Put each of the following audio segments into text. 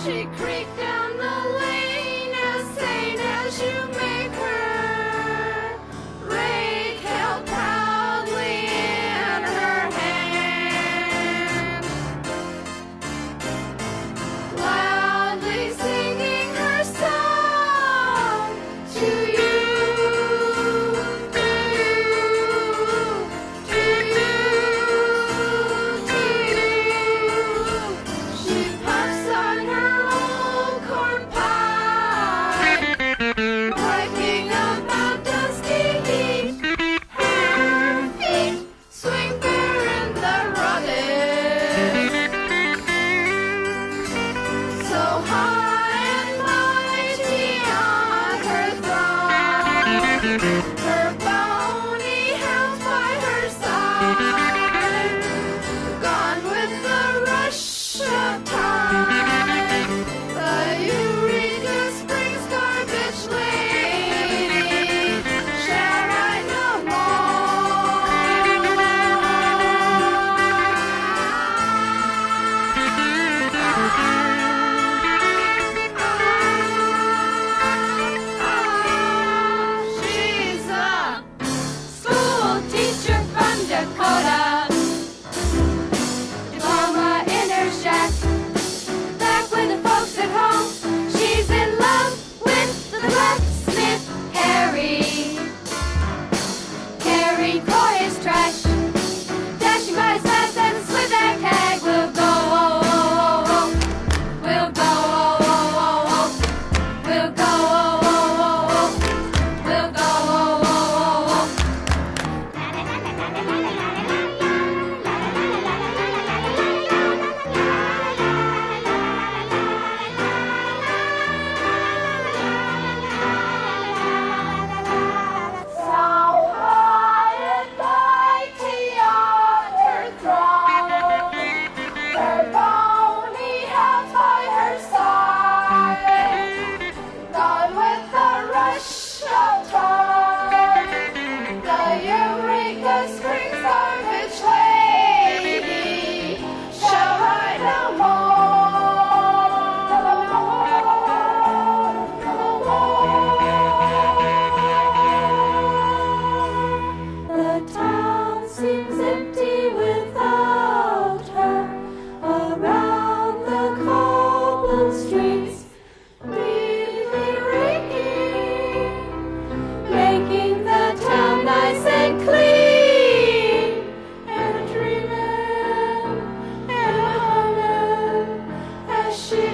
She creaked down the lane as sane as you make her. Rake held proudly in her hand, loudly singing her song to you, to you. She puffs on her old corn pie, piping about dusty heat. Her feet swing bare in the rubbish, so high and mighty on her throne. Her bony house by her side, gone with the rush of time. The Eureka Springs garbage lady shall ride no more. She's a school teacher from Dakota, diploma in her shack. Back with the folks at home, she's in love with the blacksmith Harry. Caring for his trash, dashing by his fast and with that tag. We'll go, oh, oh, oh, oh. We'll go, oh, oh, oh, oh. We'll go, oh, oh, oh, oh. We'll go, oh, oh, oh, so high and mighty on her throne, her bony house by her side, gone with the rush of time. The Eureka Springs garbage lady shall ride no more. The town seems empty without her. Around the cobbled streets, really raking, making the town nice and clean, and dreaming and humming as she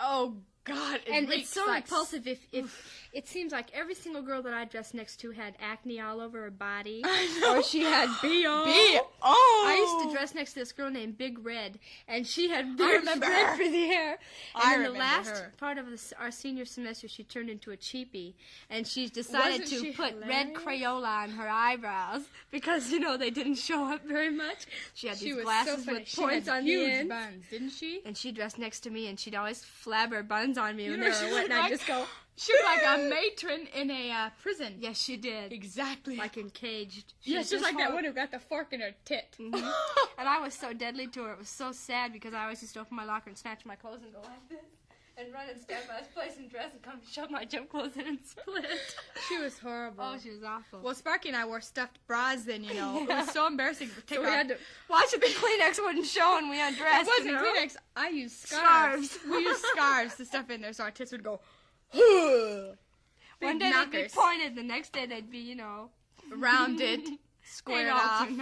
Oh God! And reeks it's so like repulsive if it seems like every single girl that I dressed next to had acne all over her body. I know. Or she had B.O. B.O. I used to dress next to this girl named Big Red, and she had I big remember red her. frizzy hair. And I in the remember last her. part of our senior semester, she turned into a cheapie, and she decided Wasn't she to put red hilarious? Crayola on her eyebrows because they didn't show up very much. She had She these was glasses so funny. with She points had on huge the end. buns, didn't she? And she dressed next to me, and she'd always flab her buns on me You when know, they she were wet, looked and I'd like- just go, She was like a matron in a prison. yes, she did. Exactly. Like in Caged. She yes, was just like that horrible. one who got the fork in her tit. Mhm. And I was so deadly to her. It was so sad because I always used to open my locker and snatch my clothes and go like this. And run and stand by his place and dress and come shove my gym clothes in and split. She was horrible. Oh, she was awful. Well, Sparky and I wore stuffed bras then, you know. It was so embarrassing to take So we off. had to watch it. The Kleenex wouldn't show and we undressed. It wasn't you know? Kleenex. I used scarves. Scarves. We used scarves to stuff in there so our tits would go, One big day they'd knockers. be pointed, the next day they'd be, Rounded, squared Ain't off. all too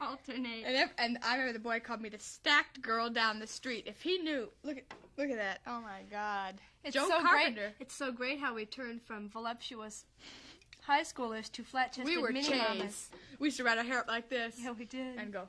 Alternate. And I remember the boy called me the stacked girl down the street. If he knew, look at that. Oh my God. It's Joe so Carpenter. great. It's so great how we turned from voluptuous high schoolers to flat-chested We were mini changed. mamas. We used to write our hair up like this. Yeah, we did. And go.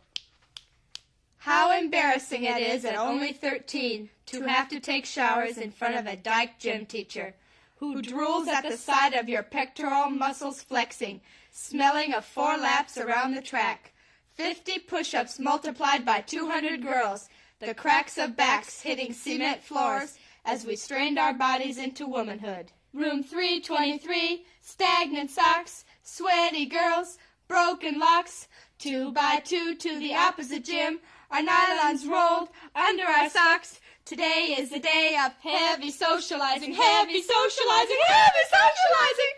How embarrassing it is at only 13 to have to take showers in front of a dyke gym teacher who drools at the sight of your pectoral muscles flexing, smelling of 4 laps around the track, 50 push-ups multiplied by 200 girls, the cracks of backs hitting cement floors as we strained our bodies into womanhood. Room 323, stagnant socks, sweaty girls, broken locks, 2 by 2 to the opposite gym, our nylons rolled under our socks. Today is the day of heavy socializing, heavy socializing, heavy socializing.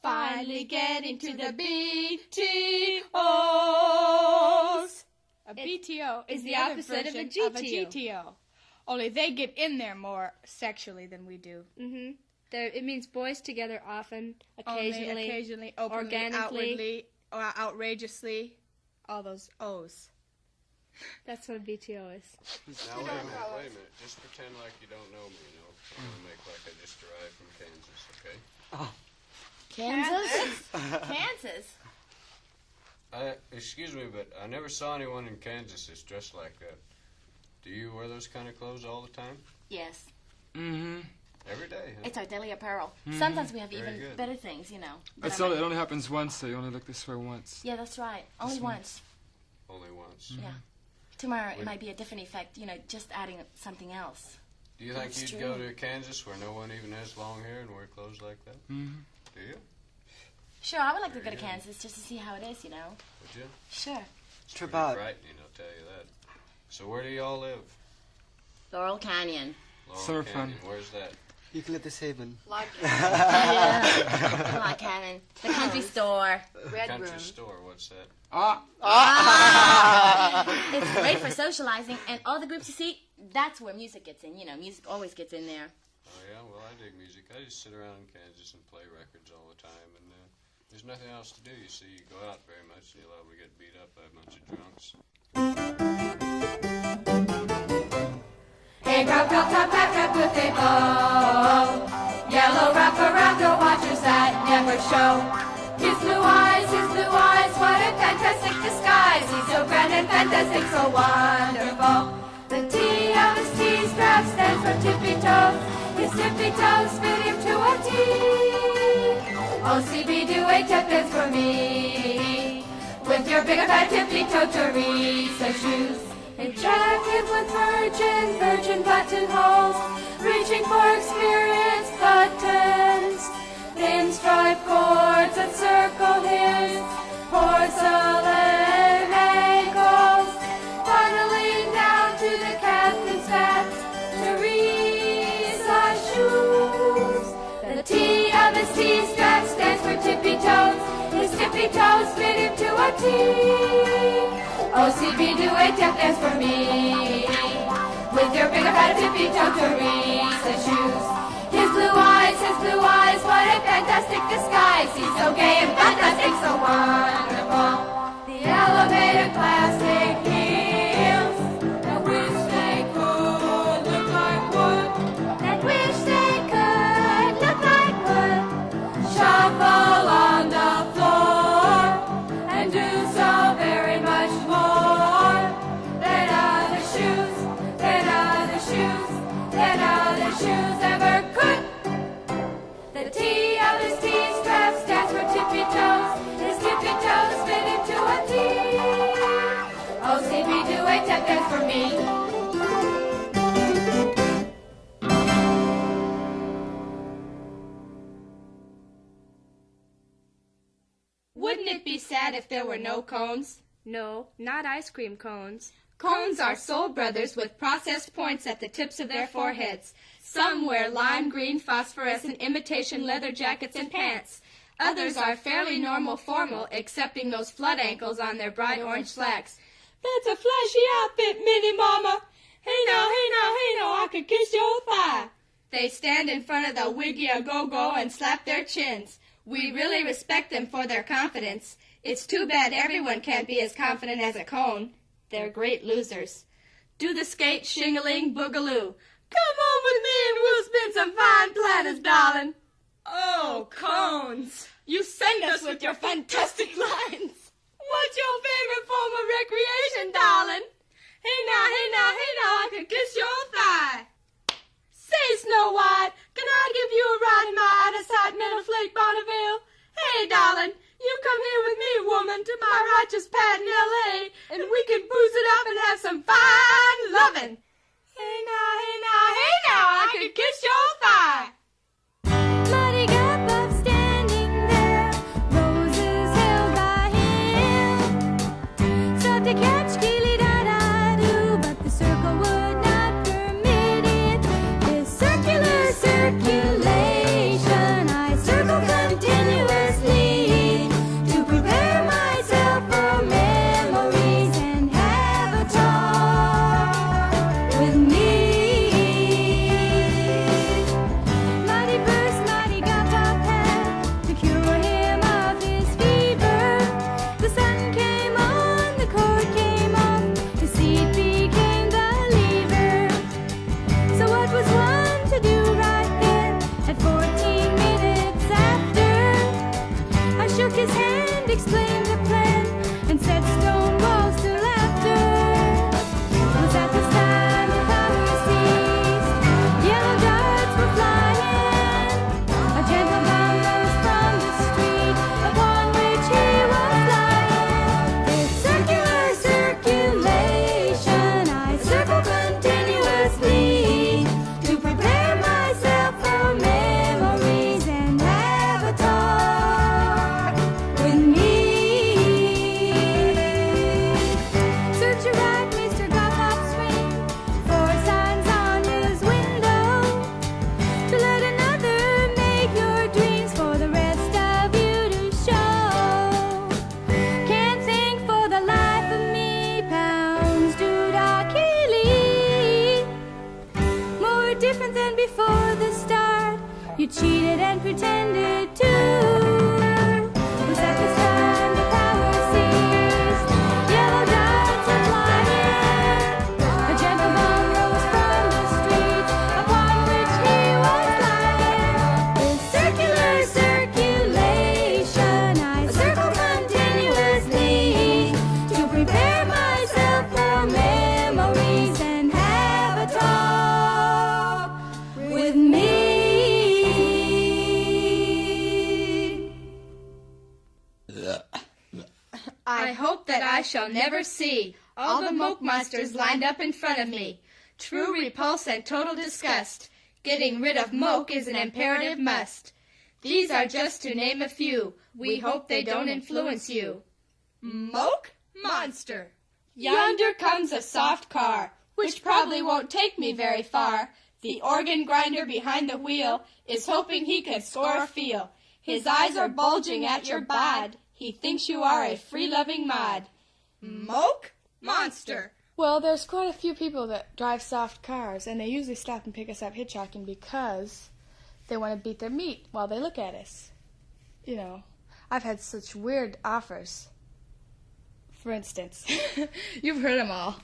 Finally getting to the BTOs. A BTO is the other opposite of a version GTO. GTO. Only they get in there more sexually than we do. Mm-hmm. It means boys together often, occasionally, Only occasionally, openly, organically. outwardly, or outrageously. All those O's. That's what a BTO is. Now, wait a minute. Just pretend like you don't know me, you know. I'm going to make like I just arrived from Kansas, okay? Kansas? Kansas? Excuse me, but I never saw anyone in Kansas that's dressed like that. Do you wear those kind of clothes all the time? Yes. Mm-hmm. Every day, huh? It's our daily apparel. Sometimes we have Very even good. better things, you know. It only happens once, so you only look this way once. Yeah, that's right. Only once. Only once. Yeah. Tomorrow it might be a different effect, you know, just adding something else. Do you think That's you'd true. go to Kansas where no one even has long hair and wear clothes like that? Mm-hmm. Do you? Sure, I would like to go Very to good. Kansas just to see how it is, you know. Would you? Sure. It's Trip pretty out. frightening, I'll tell you that. So where do y'all live? Laurel Canyon. Laurel Summer Canyon. fun. Where's that? Eucalyptus Haven. Yeah. Laurel Canyon. The country store. Country store. What's that? It's great for socializing, and all the groups you see, that's where music gets in. You know, music always gets in there. Oh, yeah? Well, I dig music. I just sit around in Kansas and play records all the time, and there's nothing else to do. You see, you go out very much, and you're liable to get beat up by a bunch of drunks. Hey, brown belt top hat wrapped with a bow. Yellow wrap around the watchers that never show. His blue eyes, what a fantastic disguise. He's so grand and fantastic, so wonderful. The T of his T-strap stands for tippy toes. His tippy toes fit him to a T. OCB, do a tap dance for me. With your big fat tippy toe Theresa shoes. A jacket with virgin buttonholes, reaching for experienced buttons. Thin striped cords that circle his porcelain ankles. Funneling down to the captain's fat Theresa shoes. The T of his T-strap stands for tippy toes. His tippy toes fit him to a T. OCB, do a tap dance for me. With your big fat tippy toe Theresa shoes. His blue eyes, what a fantastic disguise. He's so gay and fantastic, so wonderful. The elevated plastic heels that wish they could look like wood. That wish they could look like wood. Shuffle on the floor and do so very much more than other shoes, ever could. The T of his T-strap stands for tippy toes. His tippy toes fit into a T. OCB, do a tap dance for me. Wouldn't it be sad if there were no cones? No, not ice cream cones. Cones are soul brothers with processed points at the tips of their foreheads. Some wear lime green phosphorescent imitation leather jackets and pants. Others are fairly normal formal, excepting those flood ankles on their bright orange slacks. That's a flashy outfit, Minnie Mama. Hey now, I could kiss your thigh. They stand in front of the Wiggy-A-Go-Go and slap their chins. We really respect them for their confidence. It's too bad everyone can't be as confident as a cone. They're great losers. Do the skate, shingling, boogaloo. Come on with me and we'll spin some fine platters, darling. Oh, cones. You send us with your fantastic lines. What's your favorite form of recreation, darling? Hey now, hey now, hey now, I could kiss your thigh. Say, Snow White, can I give you a ride in my out-of-sight metal flake Bonneville? Hey, darling, you come here with me, woman, to my righteous pad in L.A., and we can booze it up and have some fine lovin'. Hey now, hey now, hey now, I could kiss your thigh. Muddy gap of standing there, roses held by him. Sought to catch Keely-da-da-doo, but the circle would not permit it. This circular circulation, I circle continuously to prepare myself for memories and have a talk with me. Mighty purse, mighty got top hat to cure him of his fever. The sun came on, the cord came off, the seat became the lever. So what was one to do right then at 14 minutes after? I shook his hand, explained the plan, and set stone walls to laughter. It was at this time the power ceased. Yellow darts were flying. A gentle bomb rose from the street upon which he was flying. This circular circulation, I circle continuously to prepare myself for memories and have a talk with me. Search your right, Mr. Gothop Swing, for signs on his window to let another make your dreams for the rest of you to show. Can't think for the life of me, pounds doodah Keely. More different than before the start. You cheated and pretended to. Was at this time the power ceased. Yellow darts were flying. A gentle bomb rose from the street upon which he was lying. This circular circulation, I circle continuously to prepare myself for memories and have a talk with me. I hope that I shall never see all the Moche monsters lined up in front of me. True repulse and total disgust. Getting rid of Moche is an imperative must. These are just to name a few. We hope they don't influence you. Moche monster. Yonder comes a soft car, which probably won't take me very far. The organ grinder behind the wheel is hoping he can score a feel. His eyes are bulging at your bod. He thinks you are a free-loving mod. Moche monster. Well, there's quite a few people that drive soft cars, and they usually stop and pick us up hitchhiking because they want to beat their meat while they look at us. You know, I've had such weird offers. For instance, you've heard them all.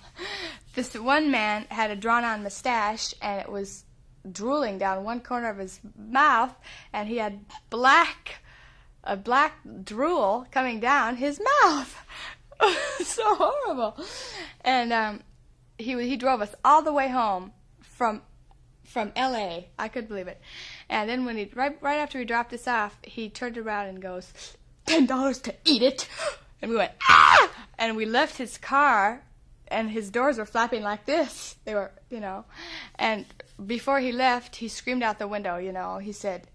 This one man had a drawn-on mustache, and it was drooling down one corner of his mouth, and he had a black drool coming down his mouth. So horrible. And he drove us all the way home from L.A. I couldn't believe it. And then when right after he dropped us off, he turned around and goes, $10 to eat it. And we went, ah! And we left his car, and his doors were flapping like this. They were, you know. And before he left, he screamed out the window, you know. He said,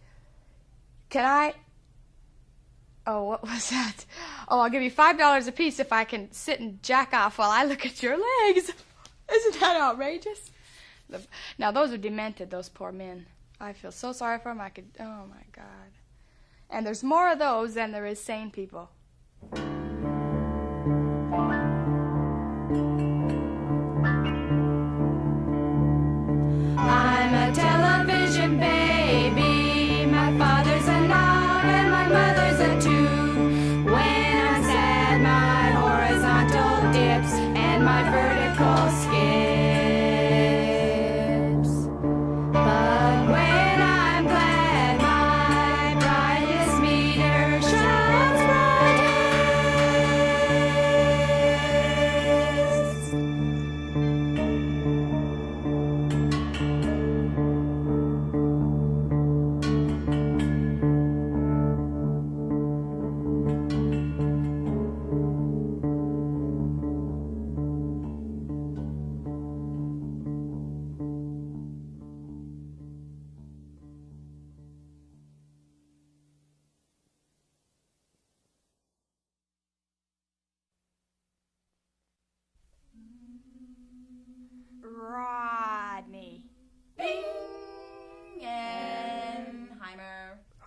oh, what was that? Oh, I'll give you $5 apiece if I can sit and jack off while I look at your legs. Isn't that outrageous? Now, those are demented, those poor men. I feel so sorry for them. Oh, my God. And there's more of those than there is sane people. I'm a television baby. My father's a knob and my mother's a two. When I'm sad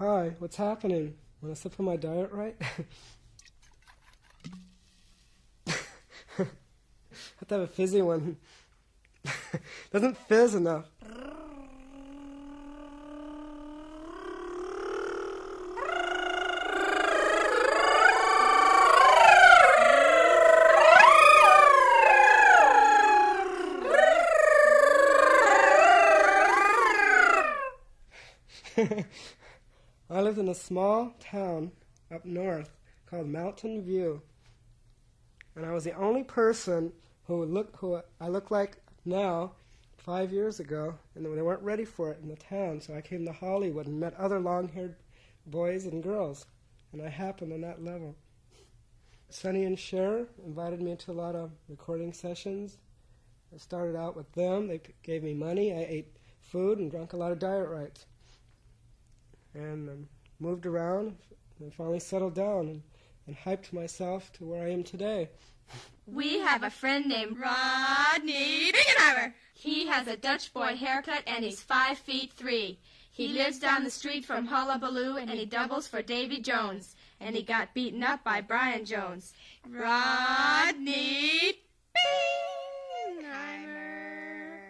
Hi, what's happening? Want to sip from my diet right? I have to have a fizzy one. Doesn't fizz enough. I lived in a small town up north called Mountain View, and I was the only person who I look like now 5 years ago, and they weren't ready for it in the town, so I came to Hollywood and met other long-haired boys and girls, and I happened on that level. Sonny and Cher invited me to a lot of recording sessions. I started out with them. They gave me money. I ate food and drank a lot of diet rights. And moved around and finally settled down and hyped myself to where I am today. We have a friend named Rodney Bingenheimer. He has a Dutch boy haircut and he's 5'3". He lives down the street from Hullabaloo and he doubles for Davy Jones. And he got beaten up by Brian Jones. Rodney Bingenheimer.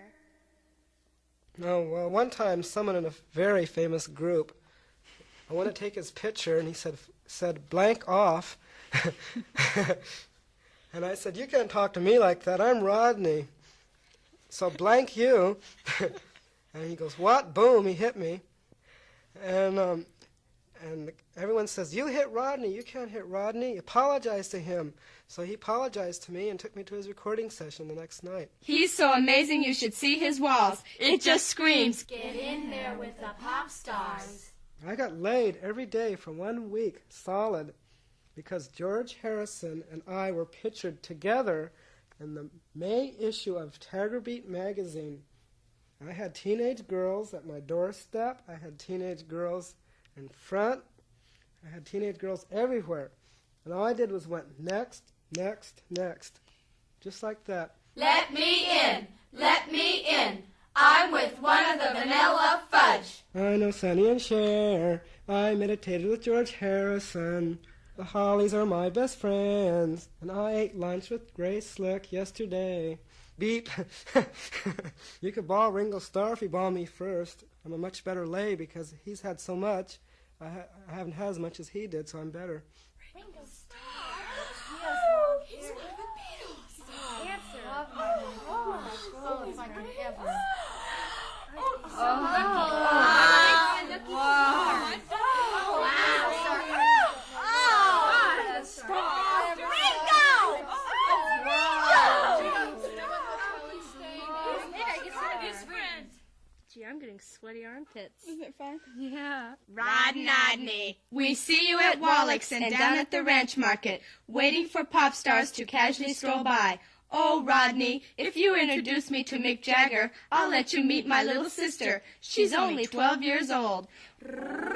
Oh, well, one time someone in a very famous group, I want to take his picture, and he said blank off. And I said, you can't talk to me like that. I'm Rodney. So blank you. And he goes, what? Boom, he hit me. And everyone says, you hit Rodney. You can't hit Rodney. Apologize to him. So he apologized to me and took me to his recording session the next night. He's so amazing you should see his walls. It just screams. Get in there with the pop stars. I got laid every day for 1 week, solid, because George Harrison and I were pictured together in the May issue of Tiger Beat magazine. I had teenage girls at my doorstep. I had teenage girls in front. I had teenage girls everywhere. And all I did was went next, next, next. Just like that. Let me in. Let me in. I'm with one of the Vanilla Fudge. I know Sonny and Cher. I meditated with George Harrison. The Hollies are my best friends. And I ate lunch with Grace Slick yesterday. Beep. You could ball Ringo Starr if you ball me first. I'm a much better lay because he's had so much. I haven't had as much as he did, so I'm better. Ringo Starr. He has long hair. He's one of the Beatles. Answer. Oh, it's like ever. Gee, I'm getting sweaty armpits. Isn't it fun? Yeah. Rodney. We see you at Wallach's and down at the ranch market, waiting for pop stars to casually stroll by. Oh, Rodney, if you introduce me to Mick Jagger, I'll let you meet my little sister. She's only 12 years old. Rod.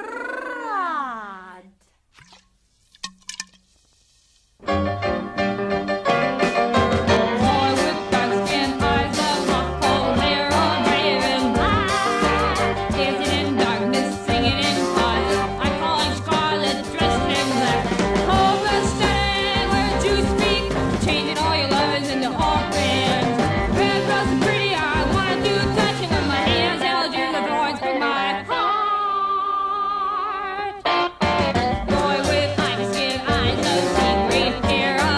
Boy with ice skin eyes, a secret pair of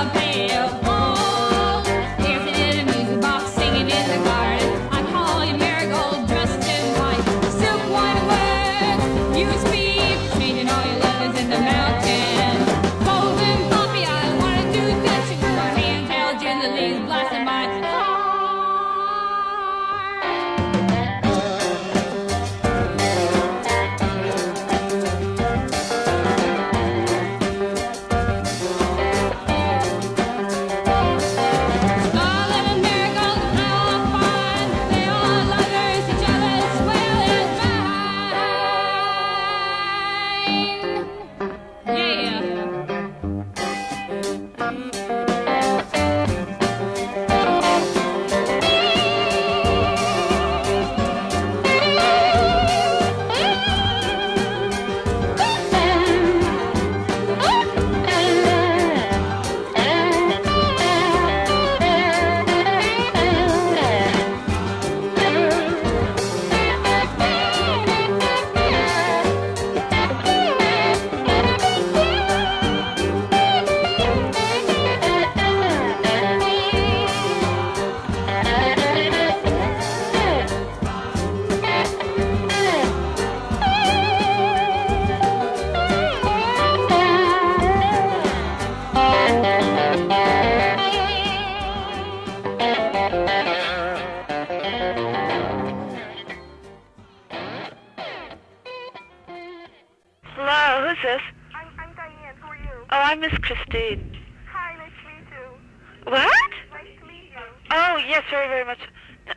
Hello, who's this? I'm Diane. Who are you? Oh, I'm Miss Christine. Hi, nice to meet you. What? Nice to meet you. Oh, yes, very, very much.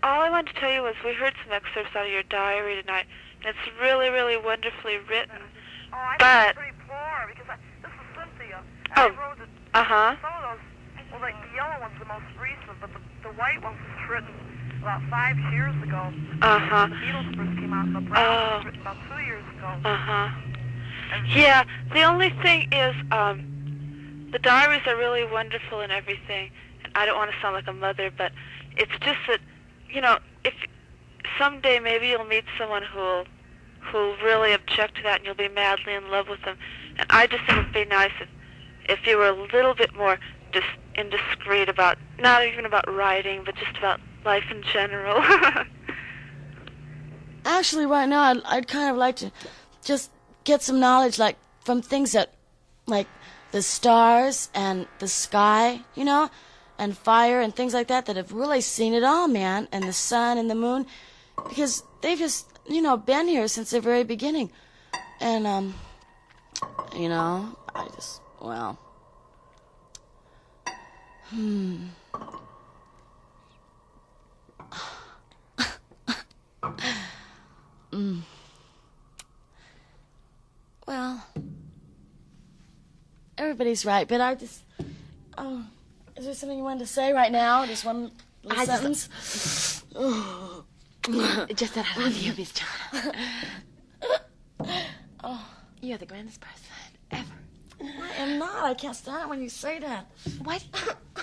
All I wanted to tell you was we heard some excerpts out of your diary tonight, and it's really, really wonderfully written. Oh, I'm But- pretty poor because this is Cynthia. Oh. I wrote it. Uh-huh. Some of those, well, like the yellow one's the most recent, but the white one was written about 5 years ago. Uh-huh. The Beatles first came out, and the brown was written about 2 years ago. Uh-huh. Yeah, the only thing is, the diaries are really wonderful and everything. I don't want to sound like a mother, but it's just that, you know, if someday maybe you'll meet someone who'll really object to that and you'll be madly in love with them. And I just think it would be nice if you were a little bit more indiscreet about, not even about writing, but just about life in general. Actually, right now, I'd kind of like to just get some knowledge, like, from things that, like, the stars and the sky, you know, and fire and things like that have really seen it all, man, and the sun and the moon, because they've just, you know, been here since the very beginning. And, you know, I just, well, Well, everybody's right, but I just, is there something you wanted to say right now? Just one little sentence? Just that I love you, Miss John. You're the grandest person ever. I am not. I can't stand it when you say that. What?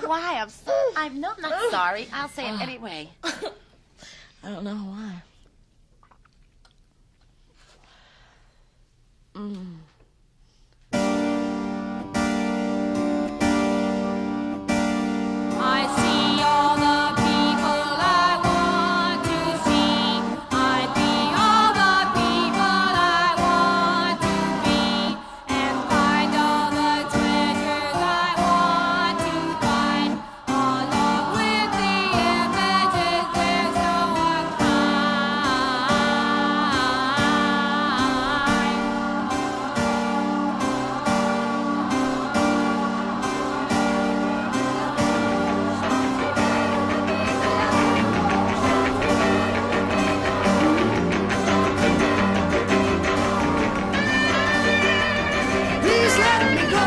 Why? I'm not sorry. I'll say it anyway. I don't know why. I see all the people I want to see. I be all the people I want to be, and find all the treasures I want to find. Along with the images, there's no one Please let me go.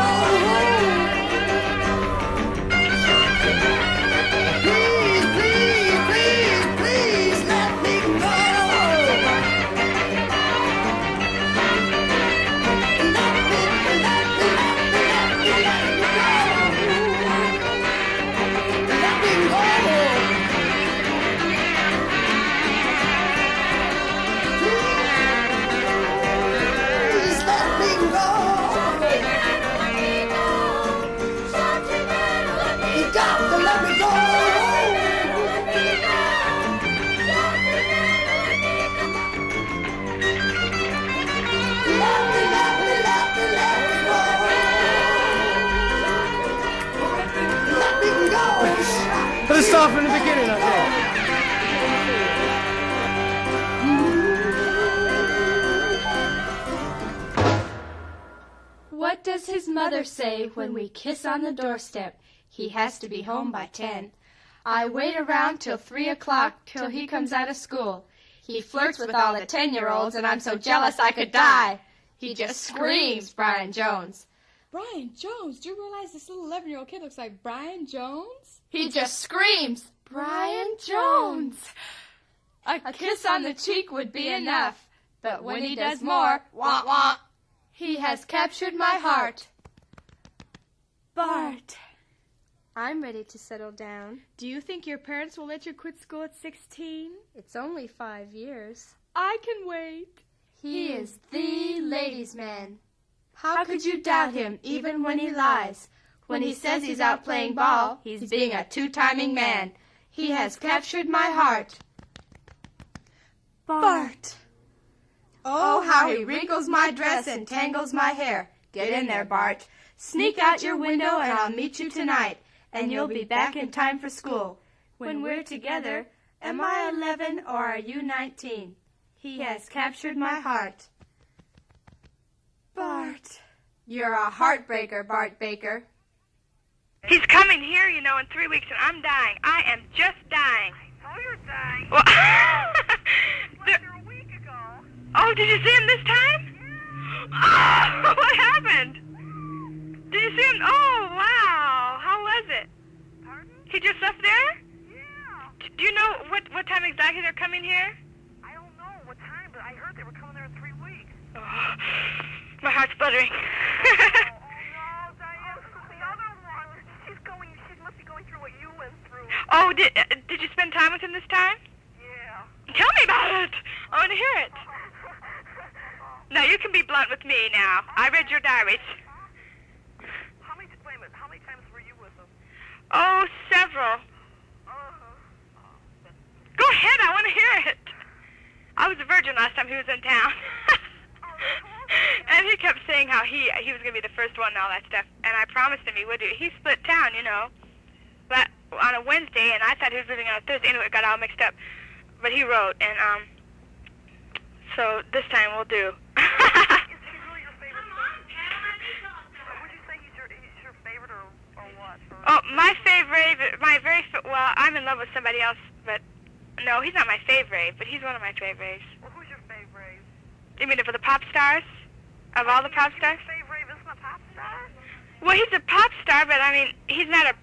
Please, please, please, please let me go. Let me go. Let me go. Please let me go. You got to let me go. Let me go. Let me go. Let's start from the beginning, I think. What does his mother say when we kiss on the doorstep? He has to be home by 10. I wait around till 3 o'clock till he comes out of school. He flirts with all the 10-year-olds, and I'm so jealous I could die. He just screams, Brian Jones. Brian Jones? Do you realize this little 11-year-old kid looks like Brian Jones? He just screams, Brian Jones. A kiss on the cheek would be enough, but when he does more, wah wah, he has captured my heart. Bart. I'm ready to settle down. Do you think your parents will let you quit school at 16? It's only 5 years. I can wait. He is the ladies' man. How could you doubt him even when he lies? When he says he's out playing ball, he's being a two-timing man. He has captured my heart. Bart. Oh, how he wrinkles my dress and tangles my hair. Get in there, Bart. Sneak out your window and I'll meet you tonight. And you'll be back in time for school. When we're together, Am I 11 or are you 19? He has captured my heart. Bart. You're a heartbreaker, Bart Baker. He's coming here, you know, in 3 weeks, and I'm dying. I am just dying. Oh, you're dying. Well, Here a week ago. oh, did you see him this time? Yeah. Oh, what happened? Did you see him? Oh, wow. How was it? Pardon? He just left there? Yeah. Do you know what time exactly they're coming here? I don't know what time, but I heard they were coming there in 3 weeks. Oh, my heart's fluttering. No, Diane, the other one. She must be going through what you went through. Oh, did you spend time with him this time? Yeah. Tell me about it. I want to hear it. Now, you can be blunt with me now. I read your diaries. Wait a minute, how many times were you with him? Oh, several. Go ahead, I want to hear it. I was a virgin last time he was in town. And he kept saying how he was going to be the first one and all that stuff. And I promised him he would do. He split town, you know, but on a Wednesday, and I thought he was leaving on a Thursday. Anyway, it got all mixed up. But he wrote, and so this time we'll do. Is he really your favorite? Would you say he's your favorite or what? Oh, my favorite, well, I'm in love with somebody else, but no, he's not my favorite, but he's one of my favorites. Well, who's your favorite? You mean for the pop stars? Of all the pop stars? Your favorite isn't a pop star? Well, he's a pop star, but I mean, he's not a